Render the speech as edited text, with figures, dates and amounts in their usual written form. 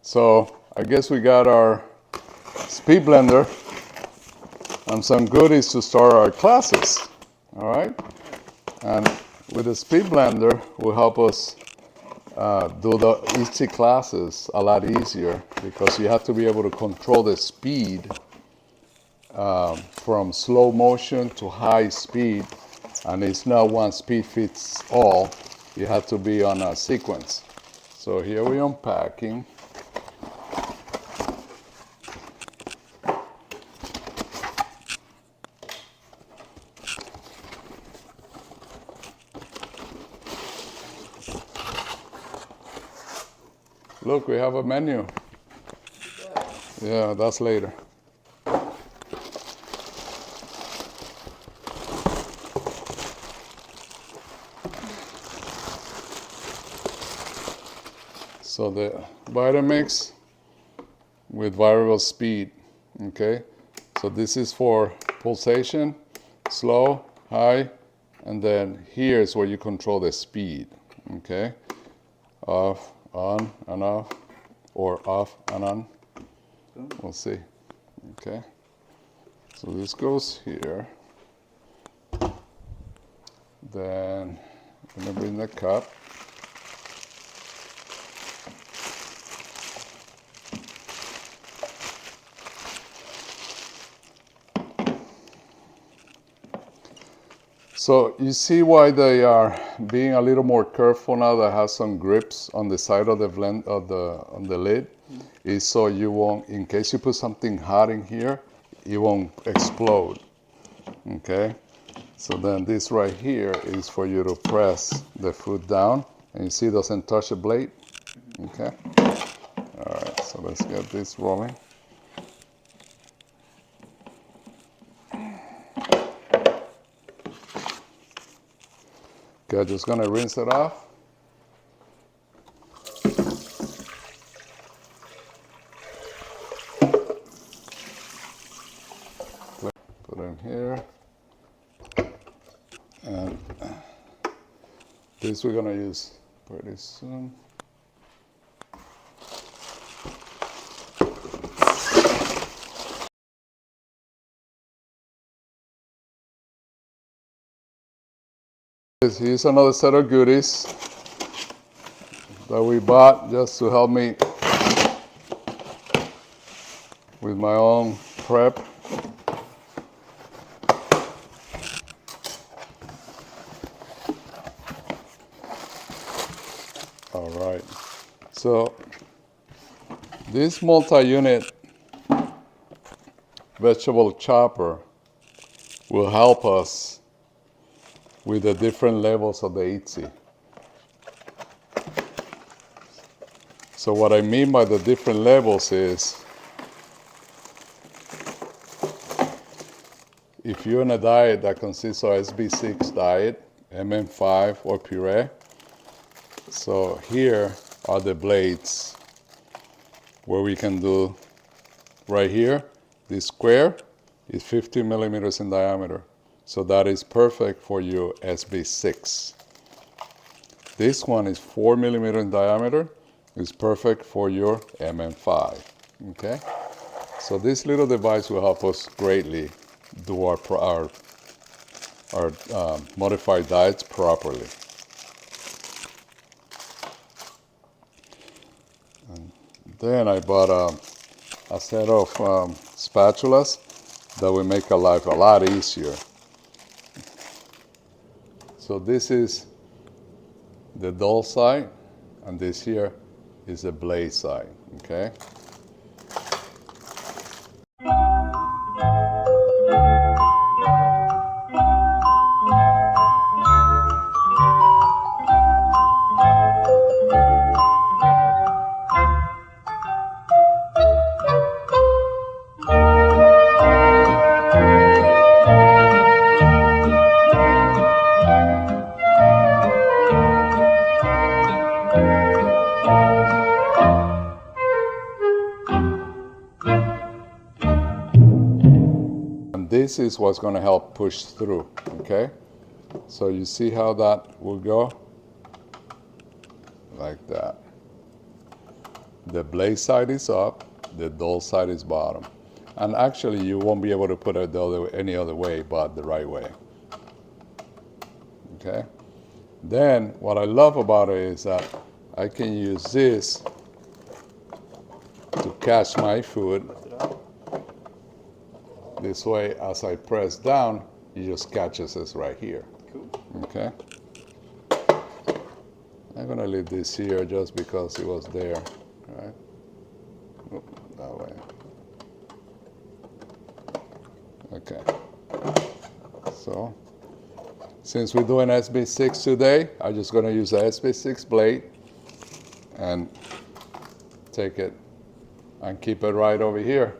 So I guess we got our speed blender and some goodies to start our classes. All right, and with the speed blender will help us do the easy classes a lot easier, because you have to be able to control the speed from slow motion to high speed, and it's not one speed fits all. You have to be on a sequence. So here we're unpacking. Look, we have a menu. Yeah, that's later. So the Vitamix with variable speed, okay? So this is for pulsation, slow, high, and then here is where you control the speed, okay? Off, on, and off, or off and on. We'll see, okay? So this goes here. Then I'm gonna bring the cup. So you see why they are being a little more careful now that has some grips on the side of the blend of on the lid, is so you won't, in case you put something hot in here, it won't explode. Okay? So then this right here is for you to press the food down, and you see it doesn't touch the blade. Okay? All right, so let's get this rolling. Okay, I'm just gonna rinse it off. Put it in here. And this we're gonna use pretty soon. Here's another set of goodies that we bought just to help me with my own prep. All right, so this multi-unit vegetable chopper will help us with the different levels of the ITZY. So what I mean by the different levels is, if you're in a diet that consists of SB6 diet, MM5 or puree, so here are the blades where we can do, right here, this square is 50 millimeters in diameter. So that is perfect for your SB6. This one is 4 millimeters in diameter. It's perfect for your MM5, okay? So this little device will help us greatly do our modified diets properly. And then I bought a set of spatulas that will make our life a lot easier. So this is the dull side, and this here is the blade side, okay? This is what's going to help push through, okay? So you see how that will go? Like that. The blade side is up, the dull side is bottom. And actually you won't be able to put it any other way but the right way. Okay? Then what I love about it is that I can use this to catch my food. This way, as I press down, it just catches this right here. Cool. Okay? I'm gonna leave this here just because it was there, right? Oop, that way. Okay. So, since we're doing SB6 today, I'm just gonna use the SB6 blade and take it and keep it right over here.